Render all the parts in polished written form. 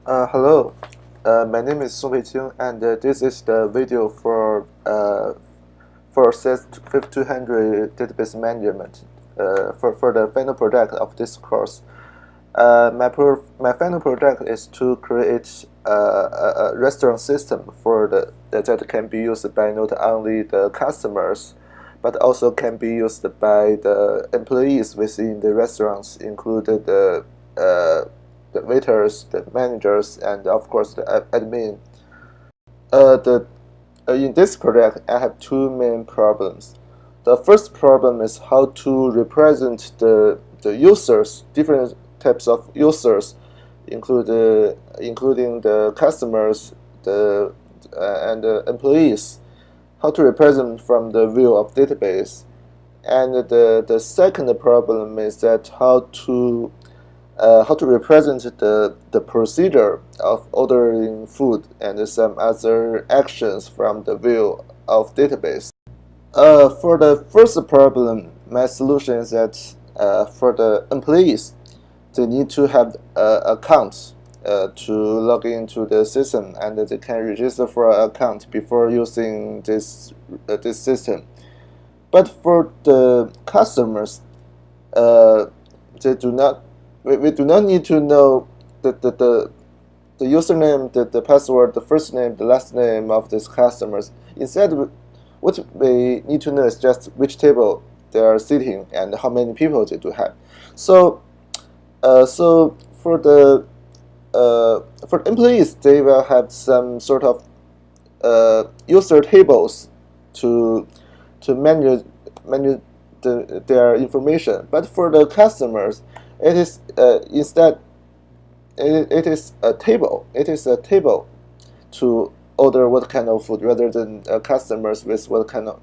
Hello, my name is Peiqing, and this is the video for CS5200 database management for the final project of this course. My final project is to create a restaurant system that can be used by not only the customers, but also can be used by the employees within the restaurants, including the waiters, the managers, and of course the admin. In this project, I have two main problems. The first problem is how to represent the users, different types of users, including the customers, and the employees. How to represent from the view of database. And the second problem is that how to represent the procedure of ordering food and some other actions from the view of database. For the first problem, my solution is that for the employees, they need to have accounts to log into the system, and they can register for an account before using this system. But for the customers, they do not. We do not need to know the username, the password, the first name, the last name of these customers. Instead, what we need to know is just which table they are sitting and how many people they do have. So for the employees, they will have some sort of user tables to manage their information. But for the customers, it is instead it is a table. It is a table to order what kind of food, rather than customers with what kind of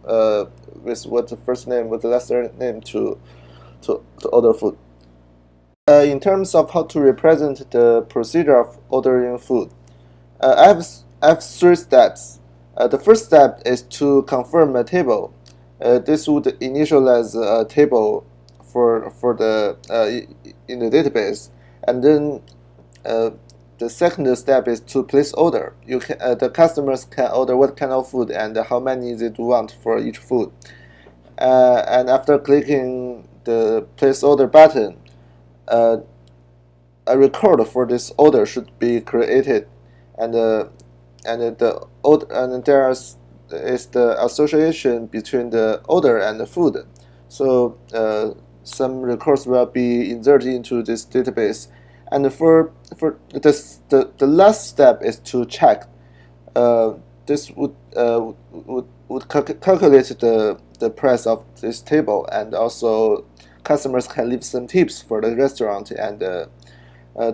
with what the first name, what the last name to order food. In terms of how to represent the procedure of ordering food, I have three steps. The first step is to confirm a table. This would initialize a table for the in the database, and then the second step is to place order. The customers can order what kind of food and how many they do want for each food. And after clicking the place order button, a record for this order should be created, and there is the association between the order and the food. So some records will be inserted into this database. And for this, the last step is to check. This would calculate the price of this table, and also customers can leave some tips for the restaurant, and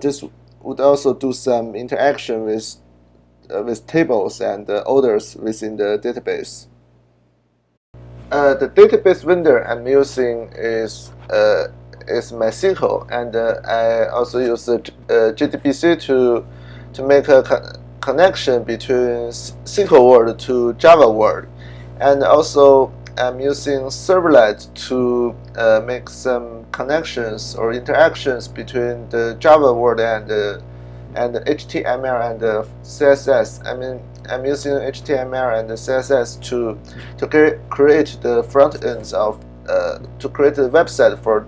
this would also do some interaction with tables and orders within the database. The database vendor I'm using is MySQL, and I also use JDBC to make a connection between SQL world to Java world, and also I'm using Servlet to make some connections or interactions between the Java world and HTML and CSS. I mean, I'm using HTML and CSS to create the front ends of to create a website for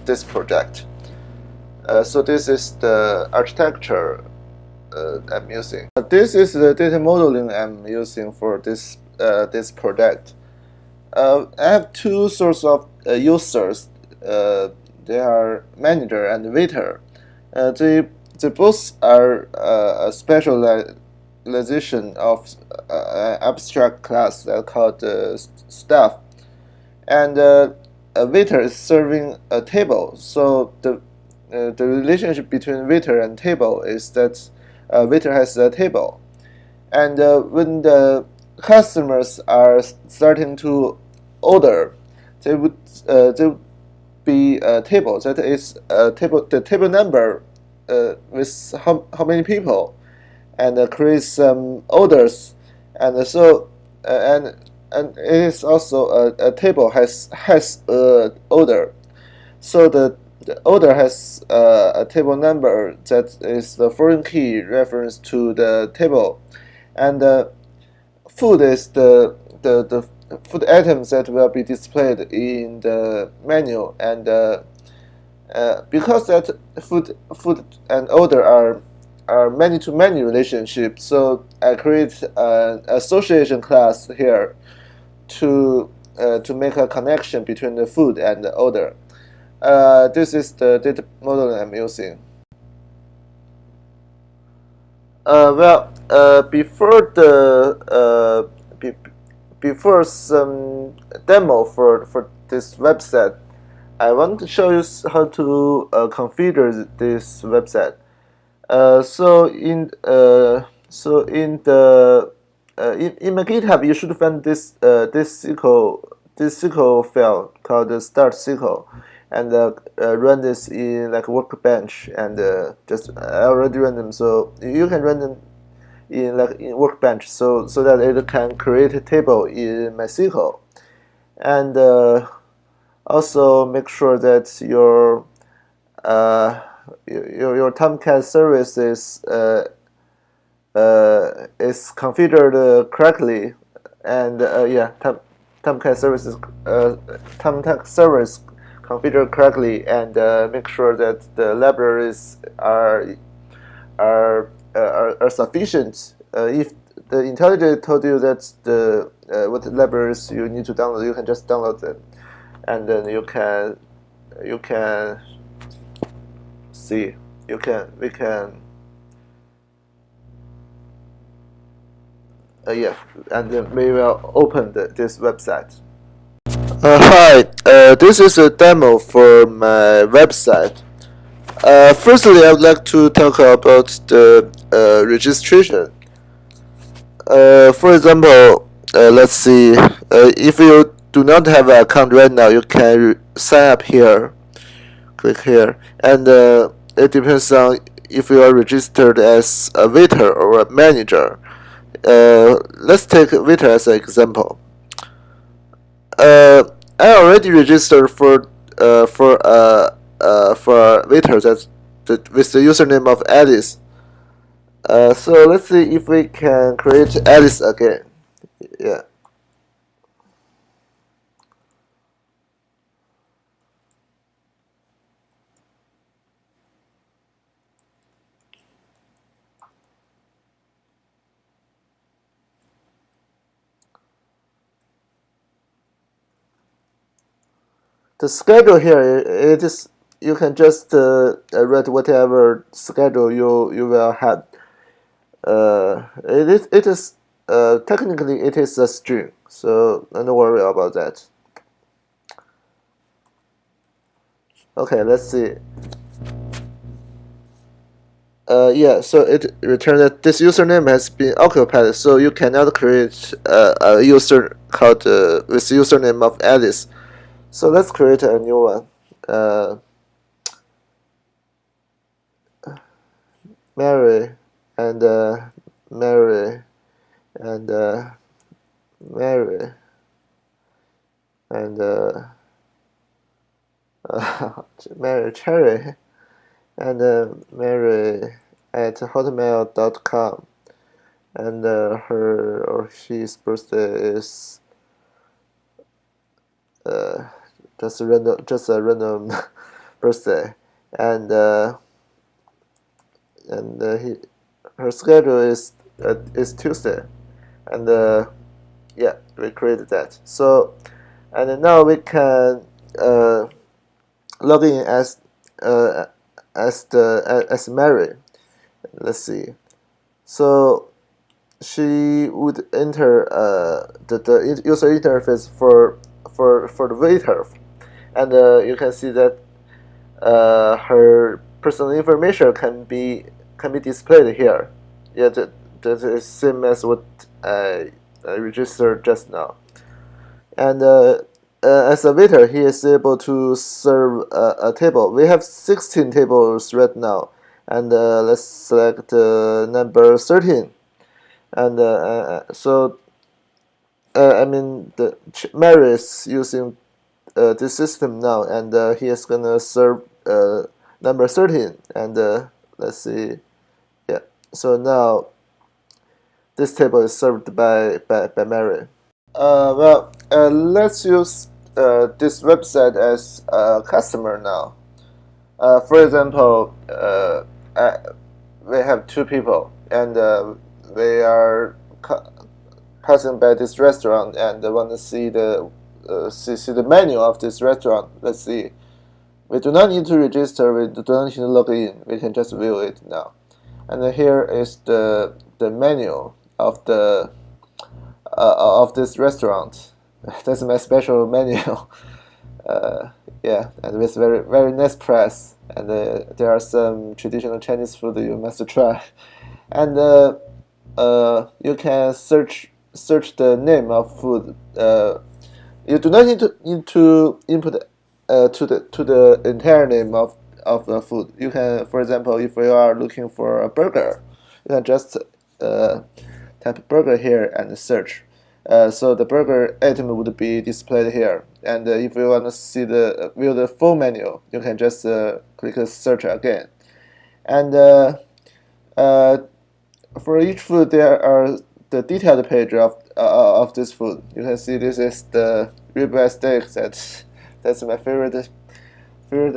this project. So this is the architecture I'm using. This is the data modeling I'm using for this project. I have two sorts of users. They are manager and waiter. They both are a specialization of abstract class that called staff, and a waiter is serving a table. So the relationship between waiter and table is that waiter has a table, and when the customers are starting to order, they would be a table. That is a table. The table number with how many people, and create some orders, and so and it is also a table has a order. So the the order has a table number that is the foreign key reference to the table, and food is the food items that will be displayed in the menu, and because that food and order are many-to-many relationship, so I create an association class here to make a connection between the food and the order. This is the data model I'm using. Before before some demo for this website, I want to show you how to configure this website. So in the in my GitHub, you should find this SQL file called the start SQL, and run this in like Workbench, and just I already run them, so you can run them in Workbench, so that it can create a table in MySQL, and also make sure that your Tomcat service is configured correctly, and yeah, Tomcat services Tomcat service configured correctly, and make sure that the libraries are sufficient. If the IntelliJ told you that the what libraries you need to download, you can just download them, and then you can see we can yeah, and then we will open this website. Hi, this is a demo for my website. Firstly, I would like to talk about the registration. For example, let's see. If you do not have an account right now, you can sign up here. Click here, and it depends on if you are registered as a waiter or a manager. Let's take waiter as an example. I already registered for a waiter with the username of Alice. So let's see if we can create Alice again. Yeah. The schedule here, it is, you can just write whatever schedule you will have. It is technically it is a string, so don't worry about that. Okay, let's see. Yeah, so it returned that this username has been occupied, so you cannot create a user called with username of Alice. So let's create a new one. Mary and Mary and Mary and Mary Cherry and Mary at hotmail.com, and her or his birthday is just a random birthday, and her schedule is Tuesday, and yeah, we created that. So, and now we can log in as Mary. Let's see. So she would enter the user interface for the waiter, and you can see that her personal information can be displayed here. Yeah, that is same as what I registered just now. And as a waiter, he is able to serve a table. We have 16 tables right now, and let's select number 13. And so I mean Mary is using this system now, and he is gonna serve number 13, and let's see. Yeah, so now this table is served by Mary. Let's use this website as a customer now. For example, we have two people, and they are passing by this restaurant and want to see the see the menu of this restaurant. Let's see. We do not need to register. We do not need to log in. We can just view it now. And here is the menu of the of this restaurant. That's my special menu. Yeah, and with very nice price. And there are some traditional Chinese food you must try. And you can search the name of food. You do not need to input to the entire name of the food. You can, for example, if you are looking for a burger, you can just type burger here and search. So the burger item would be displayed here. And if you want to see view the full menu, you can just click search again. And for each food, there are the detailed page of this food. You can see this is the ribeye steak. That's my favorite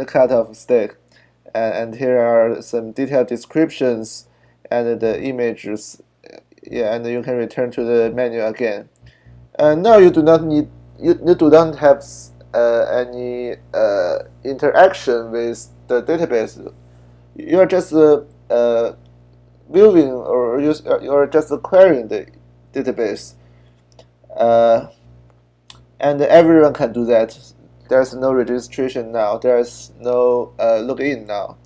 cut of steak. And here are some detailed descriptions and the images. Yeah, and you can return to the menu again. Now you do not need you do not have any interaction with the database. You are just viewing or you are just querying the database, and everyone can do that. There's no registration now. There's no login now.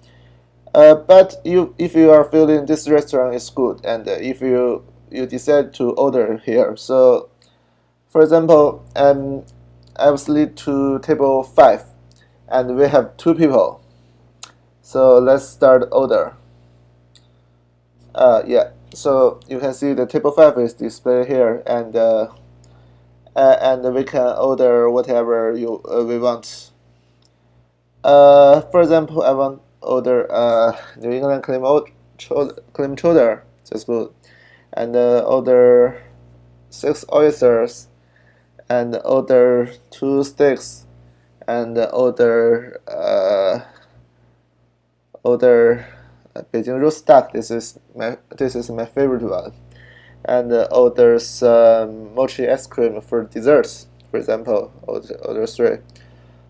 But if you are feeling this restaurant is good, and if you decide to order here, so for example, I was lead to table 5, and we have 2 people. So let's start order. Yeah, so you can see the table 5 is displayed here, and we can order whatever we want. For example, I want order New England clam chowder. That's good, and order 6 oysters, and order 2 steaks, and order Beijing roast duck. This is my favorite one, and order some mochi ice cream for desserts. For example, order 3.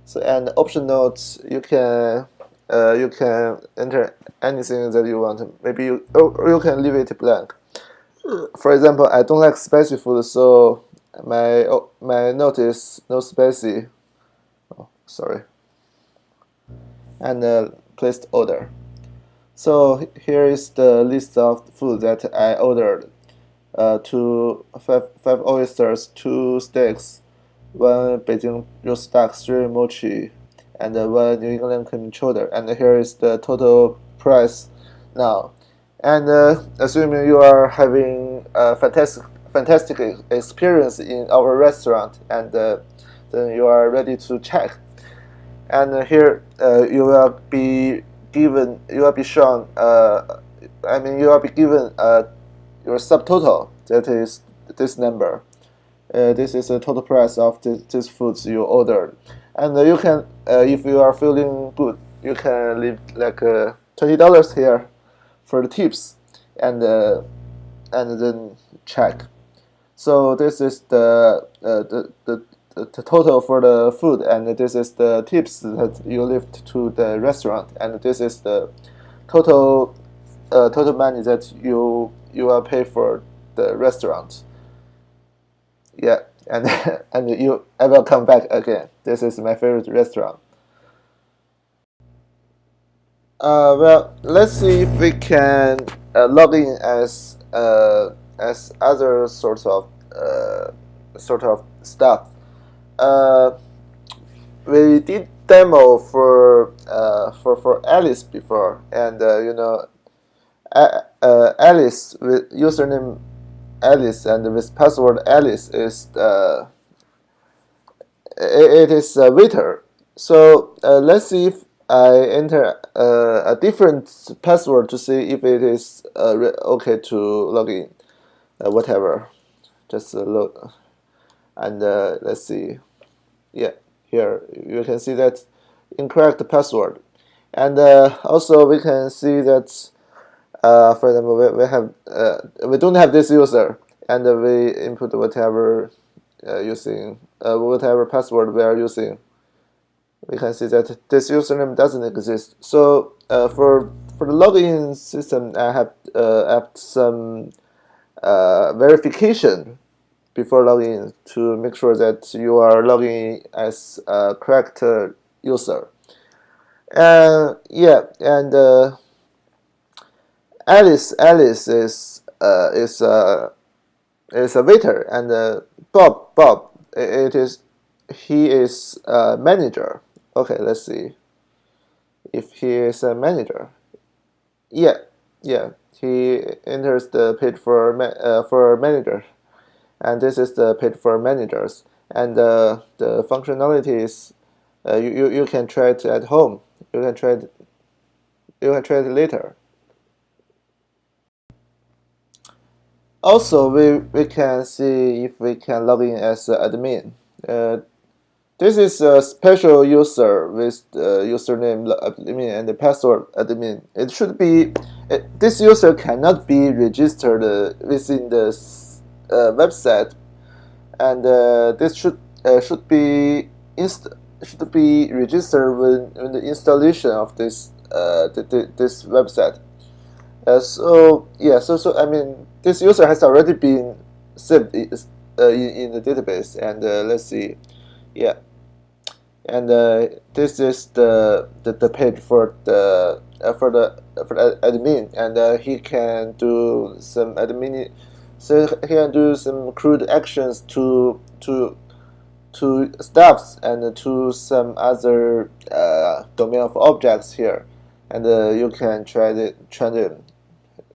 So, and option notes, you can enter anything that you want. Maybe you can leave it blank. For example, I don't like spicy food, so my note is no spicy. Oh, sorry. And placed order. So here is the list of food that I ordered. 5 oysters, 2 steaks, 1 Beijing roast duck, 3 mochi, and 1 New England clam chowder. And here is the total price now. And assuming you are having a fantastic experience in our restaurant, and then you are ready to check. And here you will be given your subtotal, that is this number. This is the total price of these foods you ordered, and you can, if you are feeling good, you can leave like $20 here for the tips, and then check. So this is the total for the food, and this is the tips that you left to the restaurant, and this is the total money that you will pay for the restaurant. Yeah, and I will come back again. This is my favorite restaurant. Let's see if we can log in as other sorts of stuff. We did demo for Alice before, and Alice with username Alice and with password Alice is it is a waiter. So let's see if I enter a different password to see if it is okay to log in. Whatever, just load, and let's see. Yeah, here you can see that incorrect password, and also we can see that for example we don't have this user, and we input whatever using whatever password we are using. We can see that this username doesn't exist. So for the login system, I have some verification before login to make sure that you are logging as a correct user. Yeah, and Alice is a waiter, and Bob it is he is a manager. Okay, let's see if he is a manager. Yeah, yeah, he enters the page for manager, and this is the page for managers. And the functionality is you can try it at home. You can try it later. Also, we can see if we can log in as admin. This is a special user with the username admin and the password admin. It should be this user cannot be registered within the website, and this should be registered when the installation of this website. So yeah, so I mean this user has already been saved in the database, and let's see, yeah, and this is the page for the admin, and he can do some admin, so he can do some crude actions to stuffs and to some other domain of objects here, and you can try them